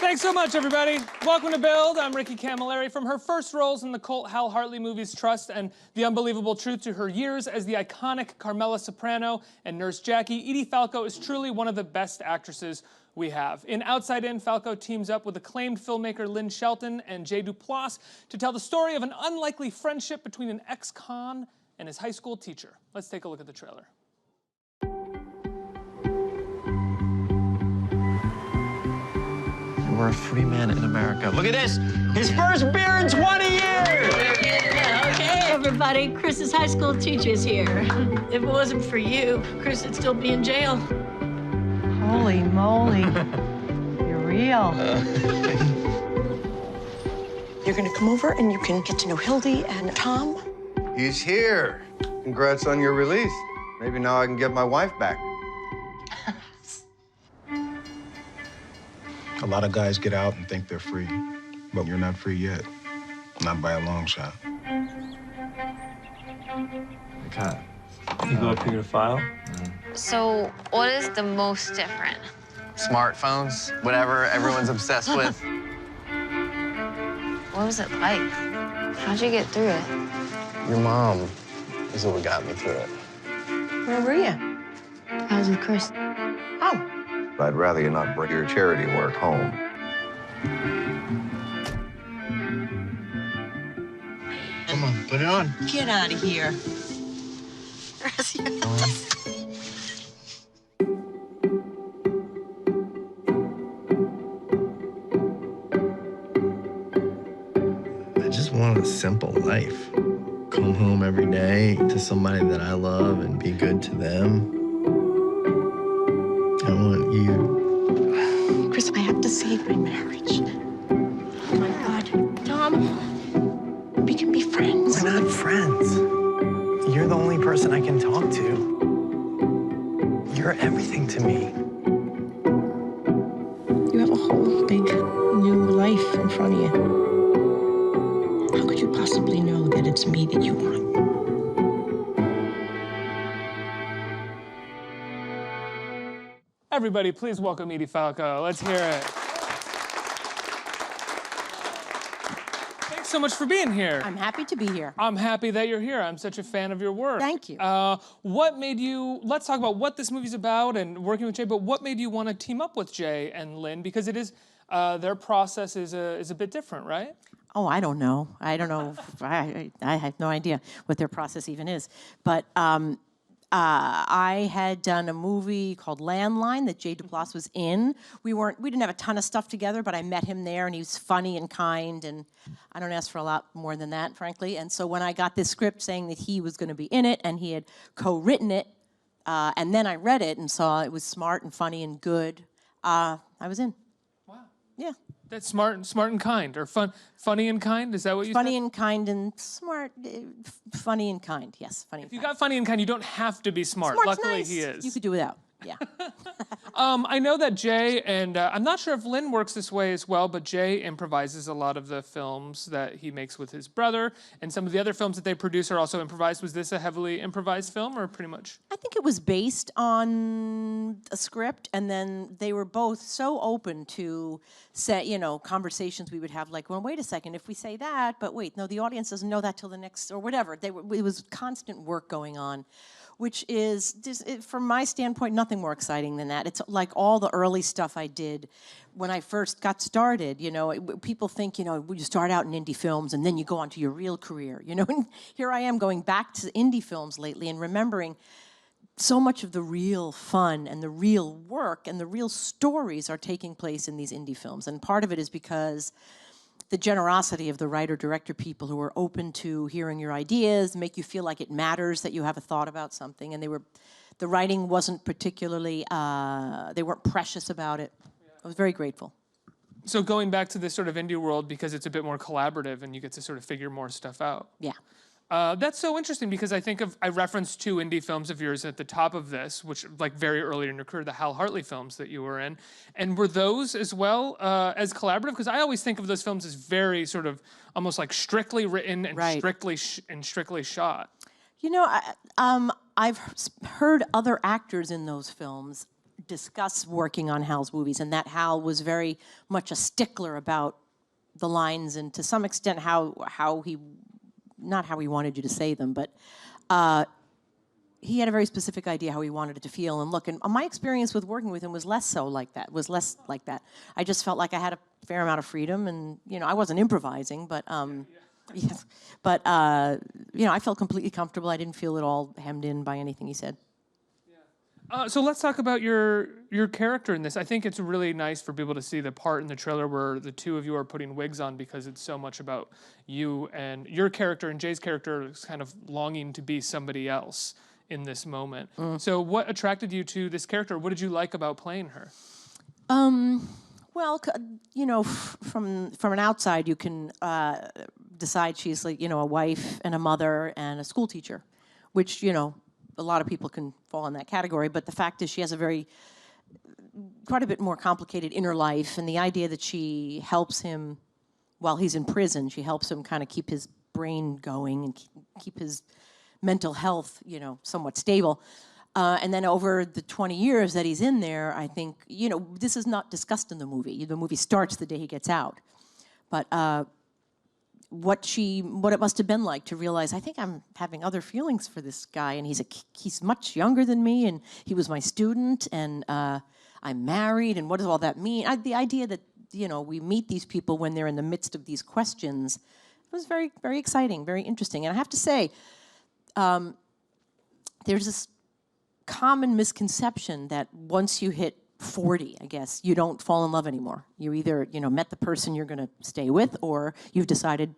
Thanks so much, everybody. Welcome to Build. I'm Ricky Camilleri. From her first roles in the cult Hal Hartley movies Trust and The Unbelievable Truth to her years as the iconic Carmela Soprano and Nurse Jackie, Edie Falco is truly one of the best actresses we have. In Outside In, Falco teams up with acclaimed filmmaker Lynn Shelton and Jay Duplass to tell the story of an unlikely friendship between an ex-con and his high school teacher. Let's take a look at the trailer. We're a free man in America. Look at this! His first beer in 20 years! Okay, everybody, Chris's high school teacher's here. If it wasn't for you, Chris would still be in jail. Holy moly. You're real. You're gonna come over and you can get to know Hildy and Tom. He's here. Congrats on your release. Maybe now I can get my wife back. A lot of guys get out and think they're free, but you're not free yet. Not by a long shot. Okay. You go up here to file? So, what is the most different? Smartphones, whatever everyone's obsessed with. What was it like? How'd you get through it? Your mom is what got me through it. Where were you? I was with Chris. Oh. I'd rather you not bring your charity work home. Come on, put it on. Get out of here. I just wanted a simple life. Come home every day to somebody that I love and be good to them. I want you. Chris, I have to save my marriage. Oh my God. Tom, we can be friends. We're not friends. You're the only person I can talk to. You're everything to me. You have a whole big new life in front of you. How could you possibly know that it's me that you want? Everybody, please welcome Edie Falco. Let's hear it. Thanks so much for being here. I'm happy to be here. I'm happy that you're here. I'm such a fan of your work. Thank you. What made you, let's talk about what this movie's about and working with Jay, but what made you want to team up with Jay and Lynn? Because it is, their process is a bit different, right? Oh, I don't know. I don't know. I have no idea what their process even is. But I had done a movie called Landline that Jay Duplass was in. We didn't have a ton of stuff together, but I met him there, and he was funny and kind, and I don't ask for a lot more than that, frankly. And so when I got this script saying that he was going to be in it, and he had co-written it, and then I read it and saw it was smart and funny and good, I was in. Wow. Yeah. That's smart and kind, or funny and kind? Is that what you said? Funny and kind and smart, funny and kind, yes, funny and kind. If you got funny and kind, you don't have to be smart. Smart's Luckily, nice. he is. You could do without, yeah. I know that Jay, and I'm not sure if Lynn works this way as well, but Jay improvises a lot of the films that he makes with his brother, and some of the other films that they produce are also improvised. Was this a heavily improvised film, or pretty much? I think it was based on a script, and then they were both so open to conversations we would have, like, well, wait a second, if we say that, but wait, no, the audience doesn't know that till the next, or whatever. It was constant work going on, which is, from my standpoint, nothing more exciting than that. It's like all the early stuff I did when I first got started. People think, you start out in indie films and then you go on to your real career, and here I am going back to indie films lately and remembering so much of the real fun and the real work and the real stories are taking place in these indie films. And part of it is because the generosity of the writer-director people who are open to hearing your ideas, make you feel like it matters that you have a thought about something. And the writing wasn't particularly, they weren't precious about it. I was very grateful. So going back to this sort of indie world, because it's a bit more collaborative and you get to sort of figure more stuff out. Yeah. That's so interesting because I referenced 2 indie films of yours at the top of this, which like very early in your career, the Hal Hartley films that you were in. And were those as well as collaborative? Because I always think of those films as very sort of almost like strictly written and right. strictly shot. I've heard other actors in those films discuss working on Hal's movies, and that Hal was very much a stickler about the lines, and to some extent how he, not how he wanted you to say them, but he had a very specific idea how he wanted it to feel and look. And my experience with working with him was less so like that, I just felt like I had a fair amount of freedom, and, you know, I wasn't improvising, but, yes. But, you know, I felt completely comfortable. I didn't feel at all hemmed in by anything he said. So let's talk about your character in this. I think it's really nice for people to see the part in the trailer where the two of you are putting wigs on, because it's so much about you and your character, and Jay's character is kind of longing to be somebody else in this moment. So what attracted you to this character? What did you like about playing her? Well, you know, from an outside, you can decide she's, like, you know, a wife and a mother and a school teacher, which, you know, a lot of people can fall in that category. But the fact is, she has quite a bit more complicated inner life, and the idea that she helps him while he's in prison, she helps him kind of keep his brain going and keep his mental health, you know, somewhat stable. And then over the 20 years that he's in there, I think, you know, this is not discussed in the movie. The movie starts the day he gets out. But what it must have been like to realize, I think I'm having other feelings for this guy, and he's much younger than me, and he was my student, and I'm married, and what does all that mean? The idea that, you know, we meet these people when they're in the midst of these questions was very, very exciting, very interesting. And I have to say, there's this common misconception that once you hit 40, I guess, you don't fall in love anymore. You either, you know, met the person you're going to stay with, or you've decided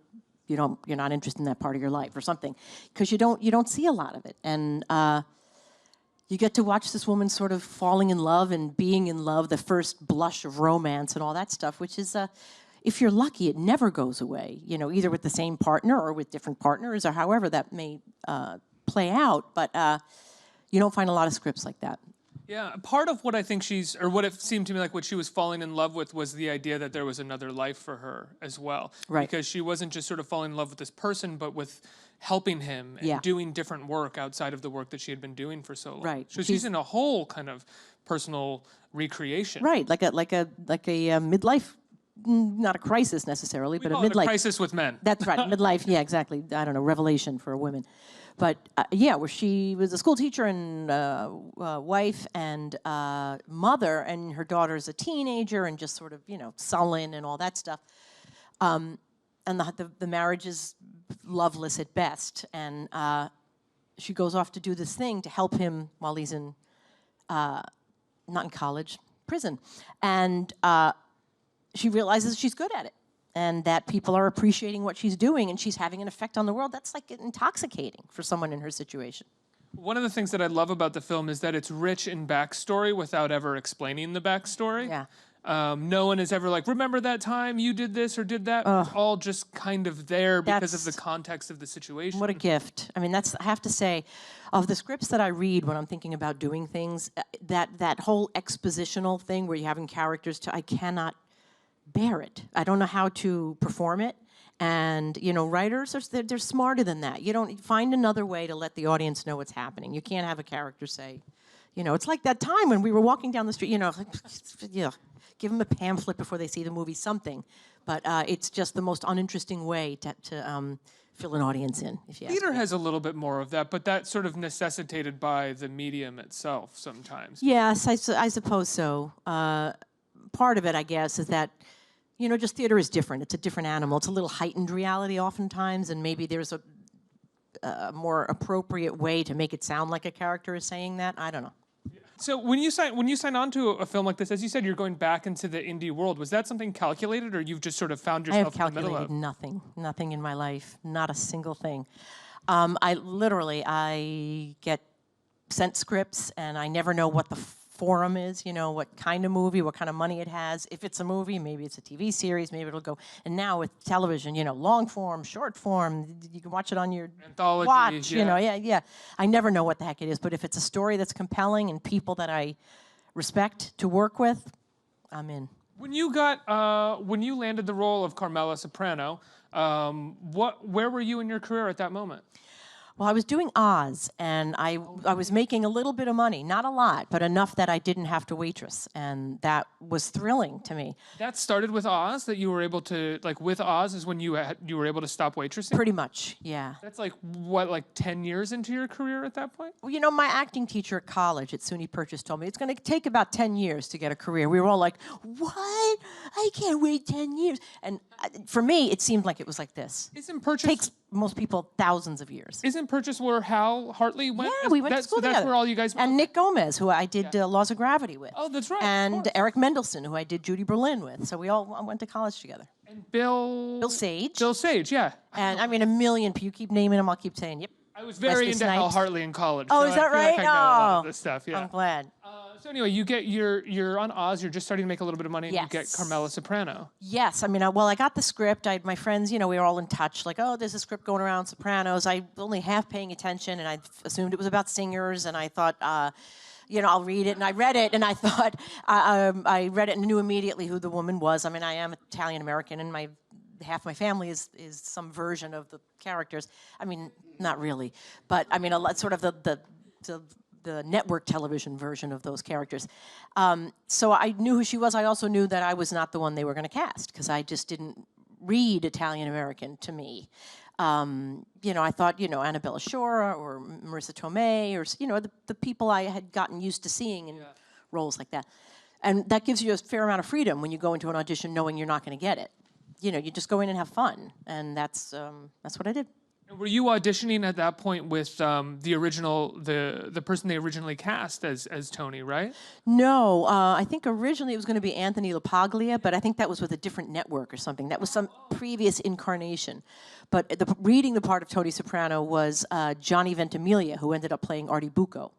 you're not interested in that part of your life or something, because you don't see a lot of it. And you get to watch this woman sort of falling in love and being in love, the first blush of romance and all that stuff, which is, if you're lucky, it never goes away, you know, either with the same partner or with different partners, or however that may play out. But you don't find a lot of scripts like that. Yeah, part of what I think what it seemed to me like what she was falling in love with was the idea that there was another life for her as well. Right. Because she wasn't just sort of falling in love with this person, but with helping him and doing different work outside of the work that she had been doing for so long. Right. So she's in a whole kind of personal recreation. Right, like a midlife, not a crisis necessarily, but a midlife. A crisis with men. That's right, midlife, yeah, exactly. I don't know, revelation for women. But yeah, where she was a school teacher and wife and mother, and her daughter's a teenager and just sort of, you know, sullen and all that stuff. And the marriage is loveless at best. And she goes off to do this thing to help him while he's in, not in college, prison. And she realizes she's good at it, and that people are appreciating what she's doing, and she's having an effect on the world. That's like intoxicating for someone in her situation. One of the things that I love about the film is that it's rich in backstory without ever explaining the backstory. Yeah. No one is ever like, remember that time you did this or did that? It's all just kind of there because of the context of the situation. What a gift. I mean, I have to say, of the scripts that I read when I'm thinking about doing things, that whole expositional thing where you're having characters, I cannot bear it. I don't know how to perform it. And, you know, writers, they're smarter than that. You don't find another way to let the audience know what's happening. You can't have a character say, you know, it's like that time when we were walking down the street, you know, give them a pamphlet before they see the movie, something. But it's just the most uninteresting way to fill an audience in, if you ask me. Theater has a little bit more of that, but that's sort of necessitated by the medium itself sometimes. Yes, I suppose so. Part of it, I guess, is that, you know, just theater is different. It's a different animal. It's a little heightened reality oftentimes, and maybe there's a more appropriate way to make it sound like a character is saying that. I don't know. So when you sign on to a film like this, as you said, you're going back into the indie world. Was that something calculated, or you've just sort of found yourself in the middle of? I have calculated nothing in my life, not a single thing. I get sent scripts, and I never know what the forum is, you know, what kind of movie, what kind of money it has. If it's a movie, maybe it's a TV series, maybe it'll go. And now with television, you know, long form, short form, you can watch it on your anthology, watch, you know, yeah. I never know what the heck it is, but if it's a story that's compelling and people that I respect to work with, I'm in. When you landed the role of Carmela Soprano, where were you in your career at that moment? Well, I was doing Oz, and I was making a little bit of money, not a lot, but enough that I didn't have to waitress, and that was thrilling to me. That started with Oz, that you were able to, like, with Oz is when you were able to stop waitressing? Pretty much, yeah. That's like, what, like 10 years into your career at that point? Well, you know, my acting teacher at college at SUNY Purchase told me it's going to take about 10 years to get a career. We were all like, what? I can't wait 10 years. And for me, it seemed like it was like this. Isn't Purchase... Takes most people thousands of years. Isn't Purchase where Hal Hartley went? Yeah, we went to school so together. That's where all you guys went? And Nick Gomez, who I did Laws of Gravity with. Oh, that's right. And Eric Mendelsohn, who I did Judy Berlin with. So we all went to college together. And Bill Sage. Bill Sage, yeah. And I mean, a million people. You keep naming them, I'll keep saying, yep. I was very into Hal Hartley in college. Oh, so is that I feel right? Like I know a lot of this stuff, yeah. I'm glad. So anyway, you're on Oz, you're just starting to make a little bit of money, and you get Carmela Soprano. Yes, I mean, I got the script. I had my friends, you know, we were all in touch, like, oh, there's a script going around, Sopranos. I only half paying attention, and I assumed it was about singers, and I thought, you know, I'll read it. And I read it, and I thought, I read it and knew immediately who the woman was. I mean, I am Italian-American, and half my family is some version of the characters. I mean, not really, but I mean, a lot, sort of the network television version of those characters. So I knew who she was. I also knew that I was not the one they were going to cast, because I just didn't read Italian-American to me. You know, I thought, you know, Annabella Shore or Marissa Tomei, or, you know, the people I had gotten used to seeing in roles like that. And that gives you a fair amount of freedom when you go into an audition knowing you're not going to get it. You know, you just go in and have fun, and that's what I did. And were you auditioning at that point with the person they originally cast as Tony, right? No, I think originally it was going to be Anthony LaPaglia, but I think that was with a different network or something. That was some previous incarnation. But reading the part of Tony Soprano was Johnny Ventimiglia, who ended up playing Artie Bucco.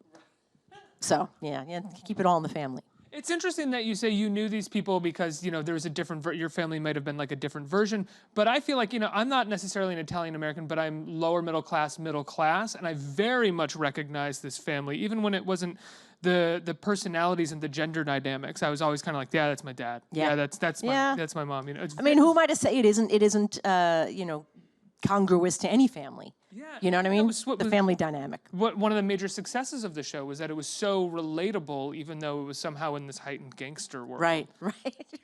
So yeah, keep it all in the family. It's interesting that you say you knew these people because, you know, there was a different, your family might have been like a different version, but I feel like, you know, I'm not necessarily an Italian-American, but I'm lower middle class, and I very much recognize this family, even when it wasn't the personalities and the gender dynamics. I was always kind of like, yeah, that's my dad. Yeah, that's my mom. You know, I mean, who am I to say it isn't, you know, congruous to any family? Yeah, you know what I mean? The family dynamic. One of the major successes of the show was that it was so relatable, even though it was somehow in this heightened gangster world. Right.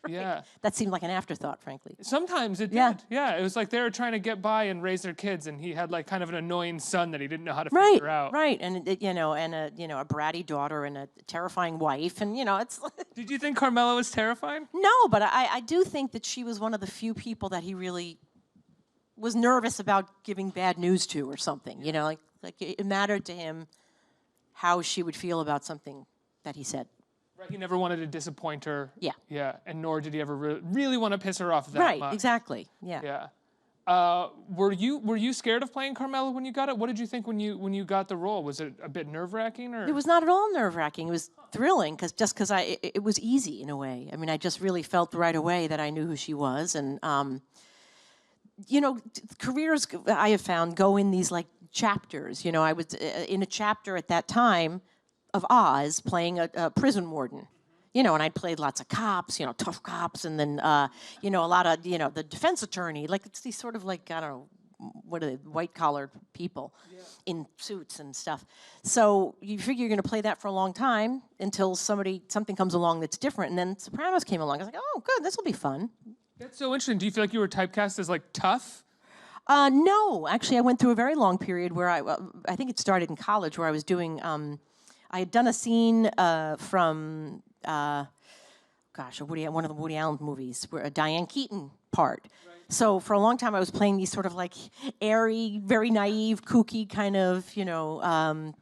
Yeah. That seemed like an afterthought, frankly. Sometimes it did. Yeah, it was like they were trying to get by and raise their kids, and he had like kind of an annoying son that he didn't know how to figure out. Right, and you know, and a bratty daughter and a terrifying wife, and you know, it's. Did you think Carmela was terrifying? No, but I do think that she was one of the few people that he really was nervous about giving bad news to or something, you know, like it mattered to him how she would feel about something that he said. Right, he never wanted to disappoint her. Yeah. Yeah, and nor did he ever really want to piss her off that much. Right, exactly, yeah. Yeah. Were you scared of playing Carmela when you got it? What did you think when you got the role? Was it a bit nerve-wracking? Or? It was not at all nerve-wracking. It was thrilling, because it was easy in a way. I mean, I just really felt right away that I knew who she was, and you know, careers I have found go in these like chapters. You know, I was in a chapter at that time of Oz playing a prison warden. You know, and I played lots of cops, you know, tough cops, and then, you know, a lot of, you know, the defense attorney. Like, it's these sort of like, I don't know, what are they, white-collar people in suits and stuff. So you figure you're going to play that for a long time until something comes along that's different. And then Sopranos came along. I was like, oh, good, this will be fun. That's so interesting. Do you feel like you were typecast as, like, tough? No. Actually, I went through a very long period where I think it started in college, where I was doing, I had done a scene from, one of the Woody Allen movies, where a Diane Keaton part. Right. So for a long time, I was playing these sort of, like, airy, very naive, kooky kind of, you know,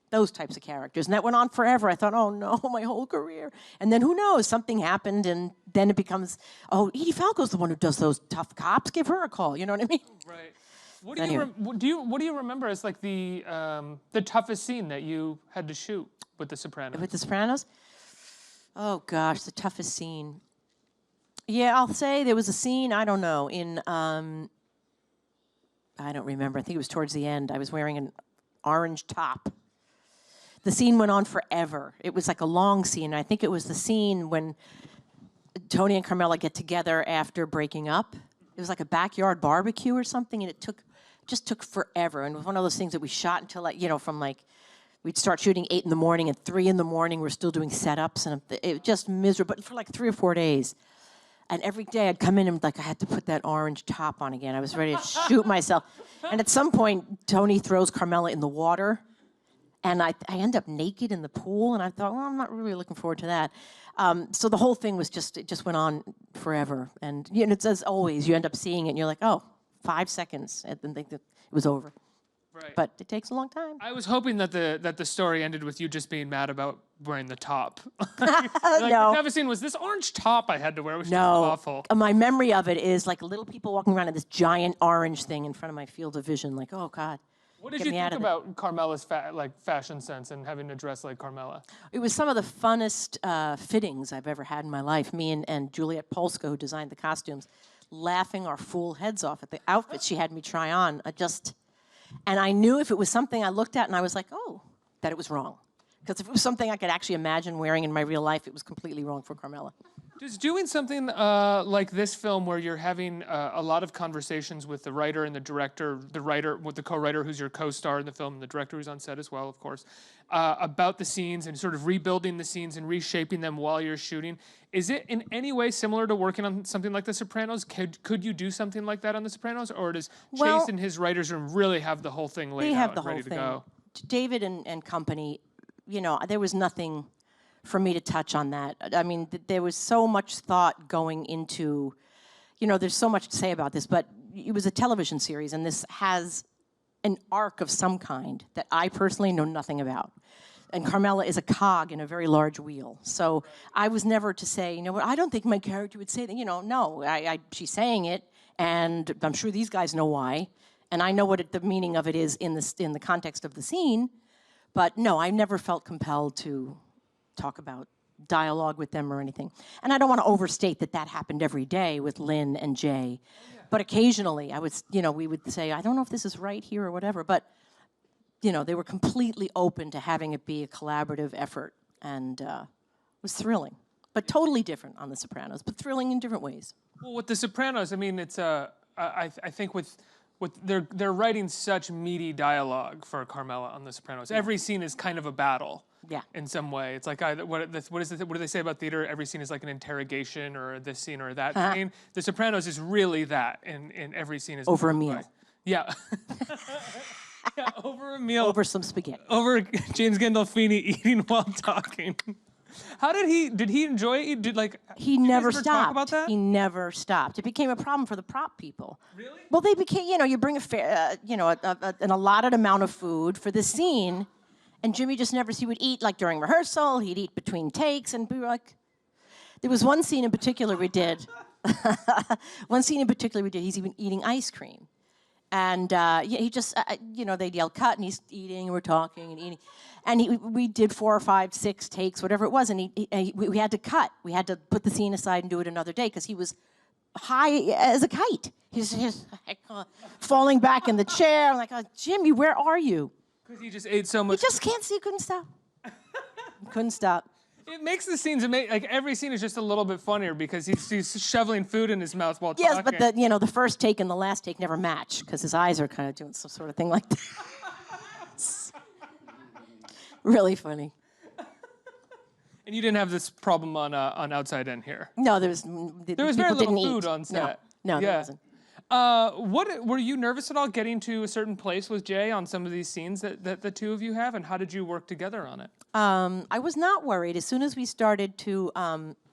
those types of characters. And that went on forever. I thought, oh no, my whole career. And then who knows, something happened, and then it becomes, oh, Edie Falco's the one who does those tough cops, give her a call, you know what I mean? Right. What do you remember as like the toughest scene that you had to shoot with The Sopranos? With The Sopranos? Oh gosh, the toughest scene. Yeah, I'll say there was a scene, I don't know, in, I don't remember, I think it was towards the end. I was wearing an orange top. The scene went on forever. It was like a long scene. I think it was the scene when Tony and Carmela get together after breaking up. It was like a backyard barbecue or something, and it took just took forever. And it was one of those things that we shot until, like, from like, we'd start shooting 8 in the morning, and 3 in the morning we're still doing setups, and it was just miserable, but for like 3 or 4 days. And every day I'd come in and like I had to put that orange top on again. I was ready to shoot myself. And at some point, Tony throws Carmela in the water, and I end up naked in the pool, and I thought, well, I'm not really looking forward to that. So the whole thing was it just went on forever. And it's as always, you end up seeing it, and you're like, oh, 5 seconds, and then it was over. Right. But it takes a long time. I was hoping that the story ended with you just being mad about wearing the top. No. The never scene was this orange top I had to wear, which was awful. My memory of it is like little people walking around in this giant orange thing in front of my field of vision, like, oh God. What did you think about Carmela's fashion sense and having to dress like Carmela? It was some of the funnest fittings I've ever had in my life. Me and Juliet Polsko, who designed the costumes, laughing our fool heads off at the outfits she had me try on. And I knew if it was something I looked at and I was like, oh, that it was wrong. Because if it was something I could actually imagine wearing in my real life, it was completely wrong for Carmela. Does doing something like this film where you're having a lot of conversations with the writer and the director, the writer with the co-writer who's your co-star in the film, and the director who's on set as well, of course, about the scenes and sort of rebuilding the scenes and reshaping them while you're shooting, is it in any way similar to working on something like The Sopranos? Could you do something like that on The Sopranos? Or does Chase and his writers room really have the whole thing laid out and ready to go? David and company, there was nothing for me to touch on that. I mean, there was so much thought going into, there's so much to say about this, but it was a television series, and this has an arc of some kind that I personally know nothing about. And Carmela is a cog in a very large wheel. So I was never to say, I don't think my character would say that. No, she's saying it, and I'm sure these guys know why, and I know what the meaning of it is in the context of the scene. But no, I never felt compelled to talk about dialogue with them or anything. And I don't want to overstate that happened every day with Lynn and Jay. But occasionally I would, we would say, I don't know if this is right here or whatever, but they were completely open to having it be a collaborative effort, and it was thrilling. But totally different on The Sopranos, but thrilling in different ways. Well, with The Sopranos, I mean, it's I think with they're writing such meaty dialogue for Carmela on The Sopranos. Every scene is kind of a battle. Yeah. In some way, it's like what do they say about theater? Every scene is like an interrogation, or this scene or that scene. The Sopranos is really that, and every scene is over a meal. Yeah. Yeah, over a meal. Over some spaghetti. Over James Gandolfini eating while talking. How did he enjoy it? He never stopped. Talk about that? He never stopped. It became a problem for the prop people. Really? Well, they became, you bring an allotted amount of food for the scene, and Jimmy just never, he would eat like during rehearsal, he'd eat between takes, and we were like, there was one scene in particular we did. He's even eating ice cream. And he just, they'd yell cut, and he's eating, and we're talking and eating. And we did 4 or 5, 6 takes, whatever it was, and we had to cut. We had to put the scene aside and do it another day, because he was high as a kite. He's just falling back in the chair. I'm like, oh, Jimmy, where are you? Because he just ate so much. He just can't see, couldn't stop. Couldn't stop. It makes the scenes like every scene is just a little bit funnier because he's shoveling food in his mouth while talking. Yes, but the first take and the last take never match because his eyes are kind of doing some sort of thing like that. Really funny. And you didn't have this problem on Outside In here. No, there was very little food on set. No, there wasn't. What were you nervous at all getting to a certain place with Jay on some of these scenes that the two of you have, and how did you work together on it? I was not worried. As soon as we started to,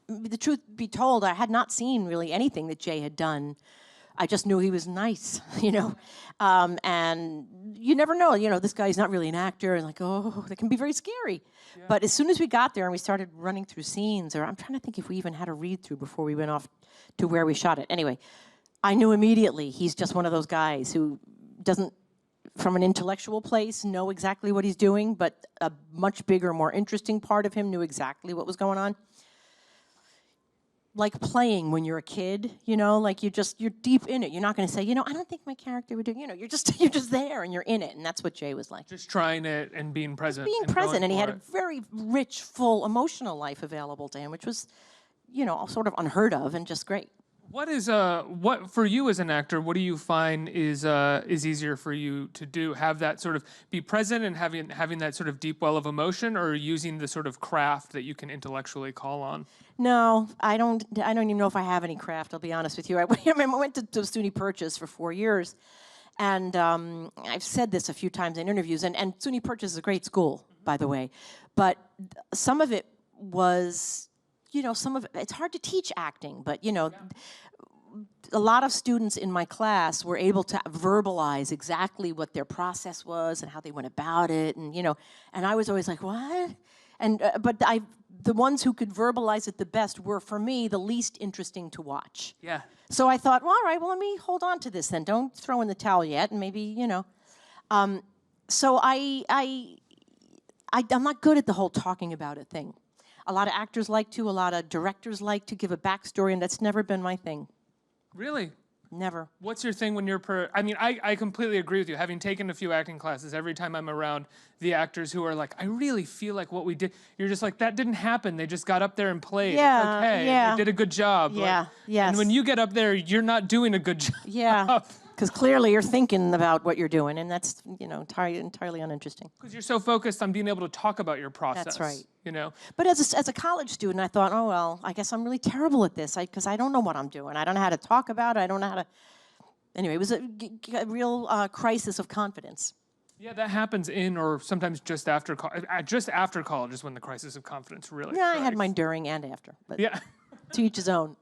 the truth be told, I had not seen really anything that Jay had done. I just knew he was nice, and you never know, this guy's not really an actor, and like, oh, that can be very scary. Yeah. But as soon as we got there and we started running through scenes, or I'm trying to think if we even had a read-through before we went off to where we shot it. Anyway, I knew immediately he's just one of those guys who doesn't, from an intellectual place, know exactly what he's doing, but a much bigger, more interesting part of him knew exactly what was going on. Like playing when you're a kid, like you're deep in it. You're not going to say, I don't think my character would do, you're just there and you're in it. And that's what Jay was like. Just trying it and being present. Being present. And he had a very rich, full emotional life available to him, which was, sort of unheard of and just great. What is what for you as an actor? What do you find is easier for you to do? Have that sort of be present and having that sort of deep well of emotion, or using the sort of craft that you can intellectually call on? No, I don't even know if I have any craft. I'll be honest with you. I went to SUNY Purchase for 4 years, and I've said this a few times in interviews. And SUNY Purchase is a great school, by the way, but some of it was. Some of it's hard to teach acting, but a lot of students in my class were able to verbalize exactly what their process was and how they went about it, and and I was always like, what? And but the ones who could verbalize it the best were, for me, the least interesting to watch. Yeah. So I thought, well, all right, well, let me hold on to this then. Don't throw in the towel yet, and maybe So I'm not good at the whole talking about it thing. A lot of actors like to, a lot of directors like to give a backstory, and that's never been my thing. Really? Never. What's your thing when you're I mean, I completely agree with you. Having taken a few acting classes, every time I'm around the actors who are like, I really feel like what we did, you're just like, that didn't happen. They just got up there and played. Yeah, it's okay. yeah. They did a good job. Yeah, yes. And when you get up there, you're not doing a good job. Yeah, because clearly you're thinking about what you're doing, and that's, entirely uninteresting. Because you're so focused on being able to talk about your process. That's right. But as a college student, I thought, oh, well, I guess I'm really terrible at this, because I don't know what I'm doing. I don't know how to talk about it. I don't know how to... Anyway, it was a real crisis of confidence. Yeah, that happens in or sometimes just after college is when the crisis of confidence really Yeah, strikes. I had mine during and after. But yeah. To each his own.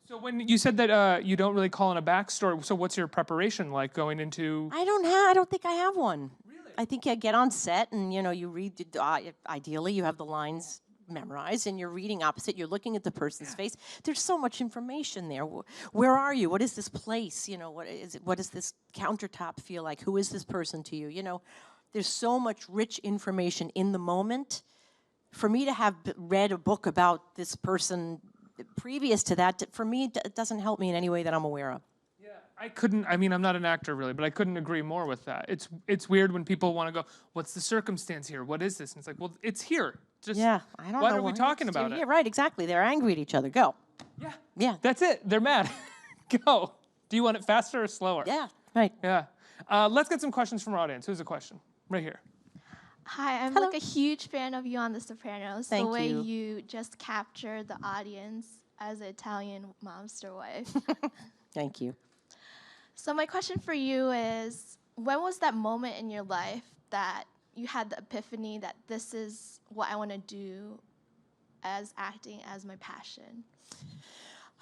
So when you said that you don't really call in a backstory, so what's your preparation like going into? I don't think I have one. Really? I think I get on set and you read. Ideally, you have the lines memorized and you're reading opposite. You're looking at the person's face. There's so much information there. Where are you? What is this place? What is it? What does this countertop feel like? Who is this person to you? There's so much rich information in the moment. For me to have read a book about this person previous to that, for me, it doesn't help me in any way that I'm aware of. Yeah, I'm not an actor really, but I couldn't agree more with that. It's weird when people want to go, what's the circumstance here? What is this? And it's like, well, it's here. Just, yeah, I don't know. Why are we talking about it? Yeah, right, exactly. They're angry at each other. Go. Yeah. Yeah. That's it. They're mad. Go. Do you want it faster or slower? Yeah, right. Yeah. Let's get some questions from our audience. Who's a question? Right here. Hi, I'm Hello. like a huge fan of you on The Sopranos. Thank the way you. you just capture the audience as an Italian momster wife. Thank you. So my question for you is, when was that moment in your life that you had the epiphany that this is what I want to do as acting as my passion?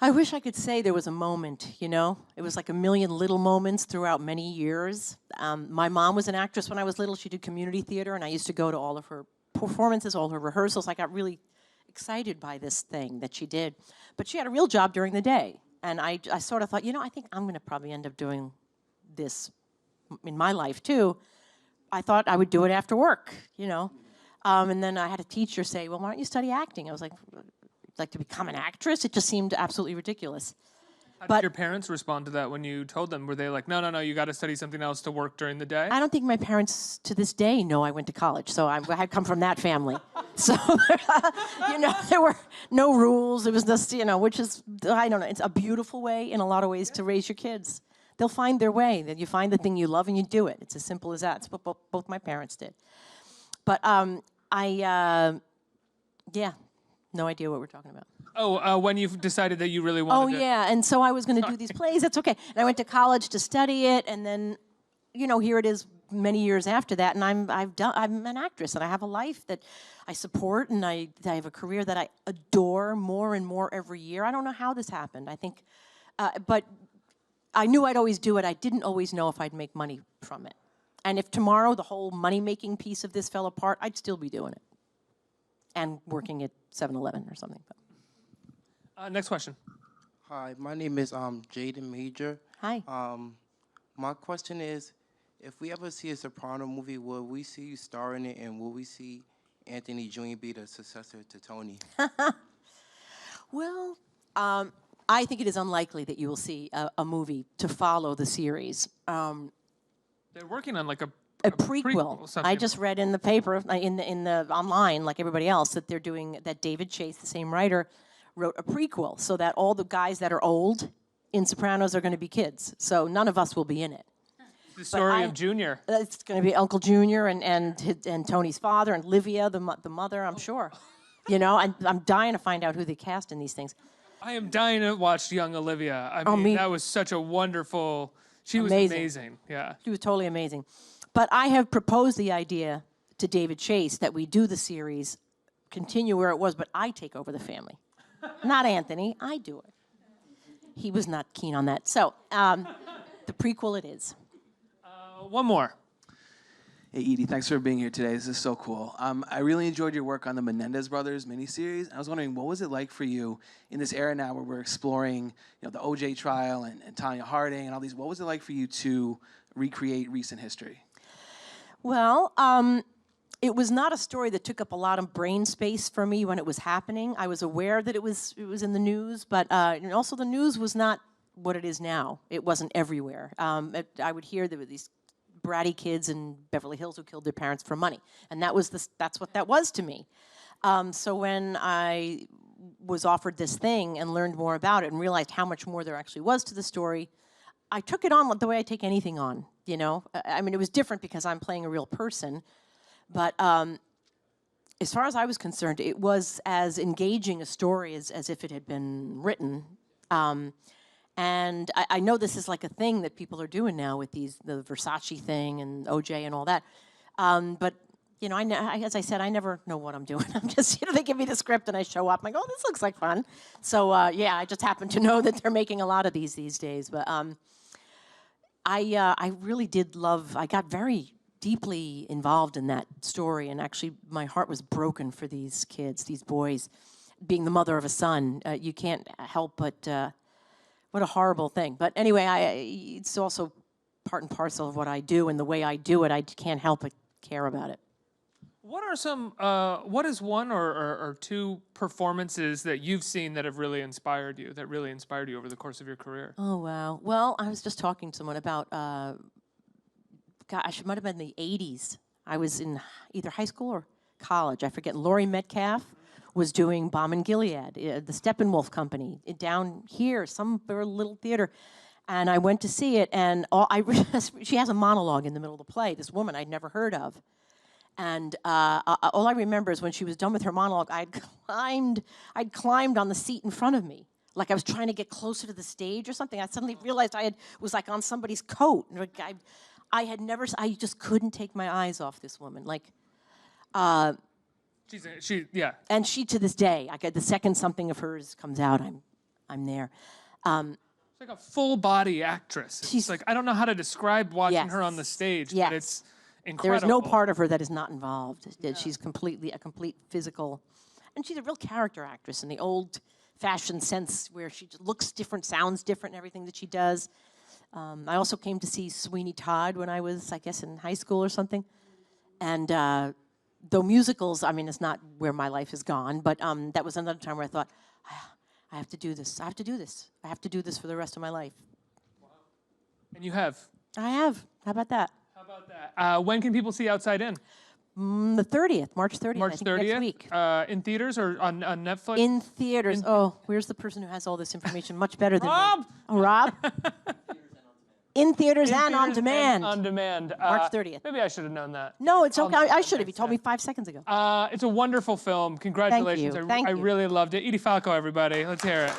I wish I could say there was a moment, It was like a million little moments throughout many years. My mom was an actress when I was little. She did community theater, and I used to go to all of her performances, all her rehearsals. I got really excited by this thing that she did. But she had a real job during the day. And I sort of thought, I think I'm going to probably end up doing this in my life, too. I thought I would do it after work, And then I had a teacher say, well, why don't you study acting? I was like to become an actress? It just seemed absolutely ridiculous. How did your parents respond to that when you told them? Were they like, no, you got to study something else to work during the day? I don't think my parents to this day know I went to college, so I had come from that family. So, there were no rules. It was just, which is, I don't know, it's a beautiful way in a lot of ways to raise your kids. They'll find their way. That you find the thing you love and you do it. It's as simple as that. It's what both my parents did. But no idea what we're talking about. Oh, when you've decided that you really wanted to... Oh, yeah, and so I was going to do these plays. That's okay. And I went to college to study it, and then, here it is many years after that, and I'm an actress, and I have a life that I support, and I have a career that I adore more and more every year. I don't know how this happened. I think, but I knew I'd always do it. I didn't always know if I'd make money from it. And if tomorrow the whole money-making piece of this fell apart, I'd still be doing it. And working at 7-Eleven or something. Next question. Hi, my name is Jaden Major. Hi. My question is, if we ever see a Soprano movie, will we see you star in it, and will we see Anthony Jr. be the successor to Tony? Well, I think it is unlikely that you will see a movie to follow the series. They're working on like a prequel. I just read in the paper, in the online, like everybody else, that they're doing, that David Chase, the same writer, wrote a prequel so that all the guys that are old in Sopranos are going to be kids. So none of us will be in it. The story of Junior. It's going to be Uncle Junior and Tony's father and Livia, the mother, I'm sure. You know, I'm dying to find out who they cast in these things. I am dying to watch young Olivia. I mean, that was such a wonderful... She was amazing. Yeah. She was totally amazing. But I have proposed the idea to David Chase that we do the series, continue where it was, but I take over the family. Not Anthony, I do it. He was not keen on that. So, the prequel it is. One more. Hey, Edie, thanks for being here today. This is so cool. I really enjoyed your work on the Menendez Brothers miniseries. I was wondering, what was it like for you in this era now where we're exploring, the OJ trial and Tanya Harding and all these? What was it like for you to recreate recent history? Well, it was not a story that took up a lot of brain space for me when it was happening. I was aware that it was in the news, but and also the news was not what it is now. It wasn't everywhere. I would hear there were these bratty kids in Beverly Hills who killed their parents for money, and that's what that was to me. So when I was offered this thing and learned more about it and realized how much more there actually was to the story, I took it on the way I take anything on. I mean, it was different because I'm playing a real person, but as far as I was concerned, it was as engaging a story as if it had been written. And I know this is like a thing that people are doing now with the Versace thing and OJ and all that. But, as I said, I never know what I'm doing. I'm just, they give me the script and I show up. I'm like, oh, this looks like fun. So, yeah, I just happen to know that they're making a lot of these days. But I really did I got very deeply involved in that story. And actually, my heart was broken for these kids, these boys. Being the mother of a son, you can't help but... what a horrible thing. But anyway, it's also part and parcel of what I do, and the way I do it, I can't help but care about it. What is one or two performances that you've seen that have really inspired you, over the course of your career? Oh, wow. Well, I was just talking to someone about, gosh, it might have been the 80s. I was in either high school or college. I forget. Laurie Metcalf was doing Bomb in Gilead, the Steppenwolf Company, down here, some little theater. And I went to see it, and she has a monologue in the middle of the play, this woman I'd never heard of. And all I remember is when she was done with her monologue, I'd climbed on the seat in front of me, like I was trying to get closer to the stage or something. I suddenly realized was like on somebody's coat. I just couldn't take my eyes off this woman. Yeah. And she, to this day, the second something of hers comes out, I'm there. It's like a full body actress. She's like, I don't know how to describe watching her on the stage, but it's incredible. There is no part of her that is not involved. Yeah. She's a complete physical, and she's a real character actress in the old-fashioned sense where she just looks different, sounds different, and everything that she does. I also came to see Sweeney Todd when I was, I guess, in high school or something, and. Though musicals, I mean, it's not where my life has gone, but that was another time where I thought, I have to do this. I have to do this. I have to do this for the rest of my life. Wow. And you have? I have. How about that? How about that? When can people see Outside In? The 30th, March 30th. March 30th? Next week. In theaters or on Netflix? In theaters. Where's the person who has all this information? Much better than Rob! Me. Oh, Rob? In theaters and on demand. On demand. March 30th. Maybe I should have known that. No, it's okay. I should have. You told me 5 seconds ago. It's a wonderful film. Congratulations. Thank you. I really loved it. Edie Falco, everybody. Let's hear it.